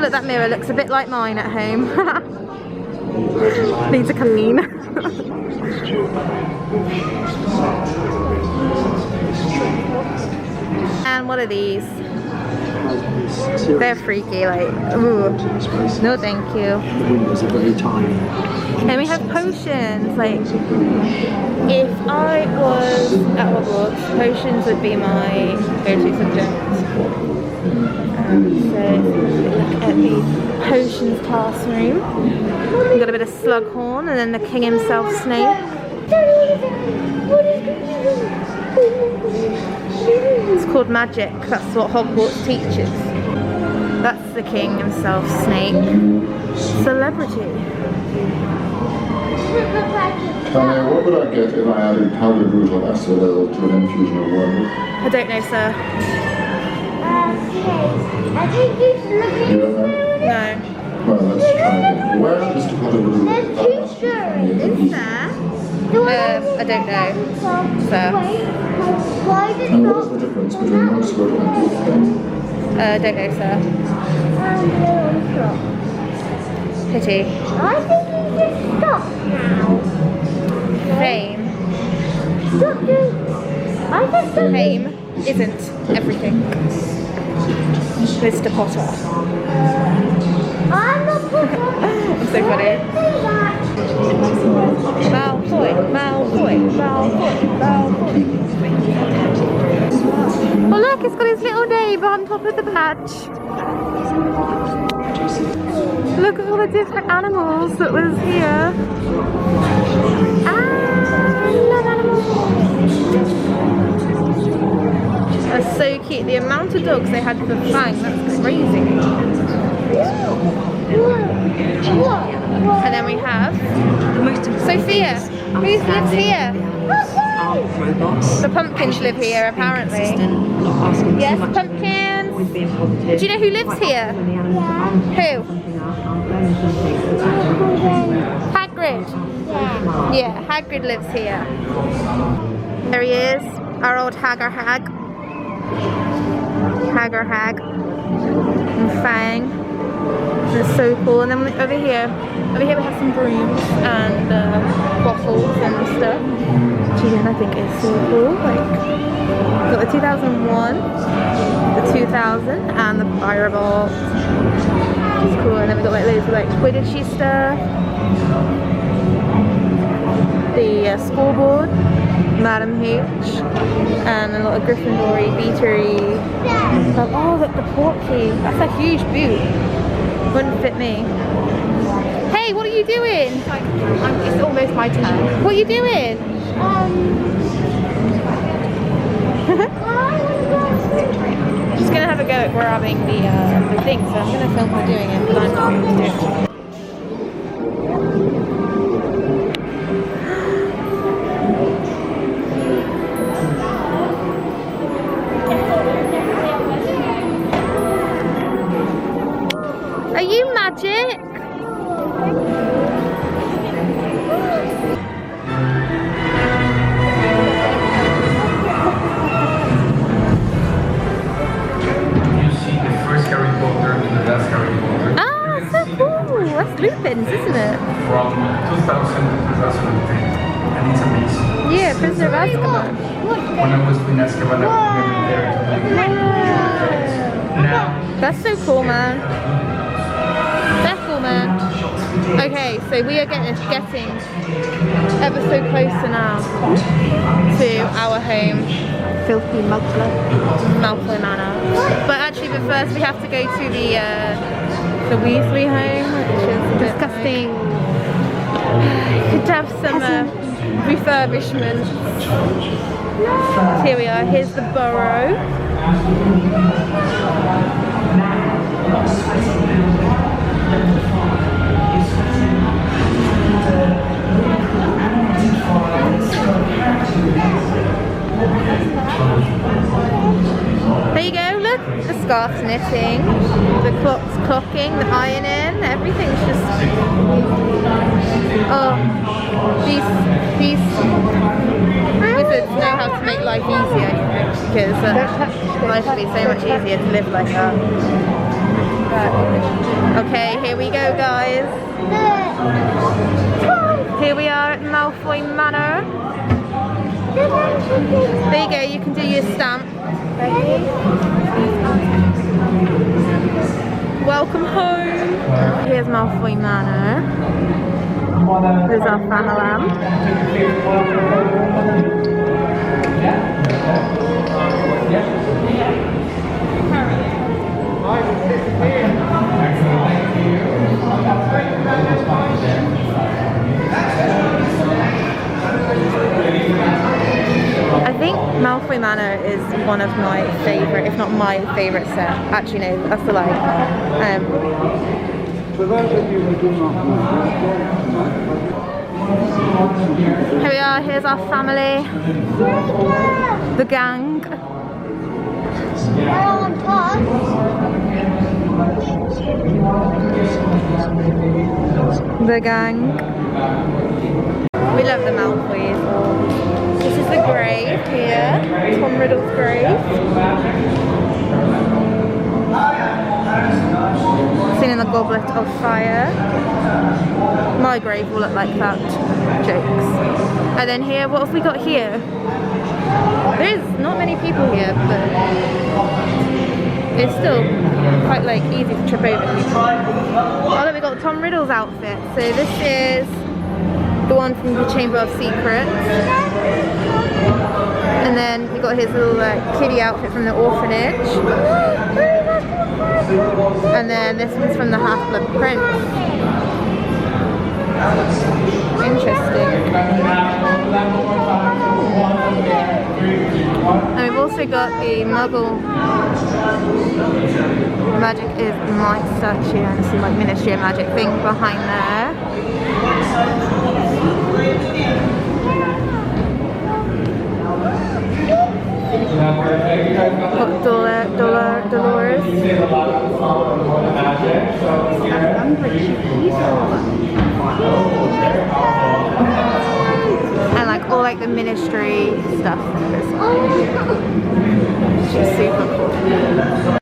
look, that mirror looks a bit like mine at home. Needs a clean. And what are these? They're freaky, like, ooh. No thank you. The windows are very tiny. And we have potions, like, if I was at Hogwarts, potions would be my go-to subject. So, look at the potions classroom. We've got a bit of Slughorn, and then the king himself, Snape. It's called magic, that's what Hogwarts teaches. That's the king himself, Snape. Celebrity. Tanya, what would I get if I added powdered root or acetol to an infusion of wormwood? I don't know, sir. I think it's You don't know? No. Well, let's try again. Where is Mr. Powdered root? There's two stories. Is there? I don't know, sir. Why did And what is the difference between Oxford and Bootham? Don't know, sir. Pity. I think you just stop now. Fame. Stop doing. I just don't. Fame isn't everything. Mr. Potter. I'm not Potter. I'm so funny. Malfoy, Malfoy, Malfoy, Malfoy. Oh look, it's got his little name on top of the badge. Look at all the different animals that was here. I love animals. That's so cute. The amount of dogs they had for Fang, that's crazy. And then we have Sophia. Who lives here? The pumpkins live here, apparently. Yes, pumpkins. Do you know who lives here? Who? Hagrid. Yeah, Hagrid lives here. There he is, our old Hagger Hag. Hagger Hag. And Fang. It's so cool. And then over here we have some brooms and bottles and stuff. Which again I think is so cool. Like, got the 2001, the 2000, and the Firebolt. Which is cool. And then we got like loads of like Quidditchy stuff. The scoreboard, Madam H, and a lot of Gryffindor-y, beatery stuff. Oh, look, the portkey. That's a huge boot. Wouldn't fit me. Hey, what are you doing? It's almost my turn. What are you doing? Just gonna have a go at grabbing the thing, so I'm gonna film her doing it, but I'm not going to do it. Are you magic? That's Lupin's, isn't it? From 2000 to 2010, and it's amazing. Yeah, Prisoner of Azkaban. When I was in Azkaban, I was there to now. That's so cool, man. That's cool, man. Okay, so we are getting ever so closer now to our home. Filthy Malfoy Manor. But actually, first we have to go to the Weasley home, which is disgusting. Could have some refurbishments. Here we are. Here's the Burrow. There you go, look, the scarf's knitting, the clock's clocking, the ironing, everything's just, oh, these wizards know how to make life easier, because life would be so much easier to live like that. But Okay, here we go, guys. Here we are at Malfoy Manor. There you go, you can do your stamp. Ready? Welcome home. Here's Malfoy Manor. There's our Fanalam. I think Malfoy Manor is one of my favourite, if not my favourite set. Actually, no, that's the lie. Here we are, here's our family. The gang. The gang. We love the Malfoys. This is the grave here, Tom Riddle's grave. Seen in the Goblet of Fire. My grave will look like that. Jokes. And then here, what have we got here? There's not many people here, but it's still quite like easy to trip over people. Oh, look, we got Tom Riddle's outfit. So this is the one from the Chamber of Secrets. And then we got his little kiddie outfit from the orphanage. And then this one's from the Half-Blood Prince. Interesting. And we've also got the Muggle Magic is Might statue and some like Ministry of Magic thing behind there. Got Dolores. And like all like the ministry stuff. Which is super cool.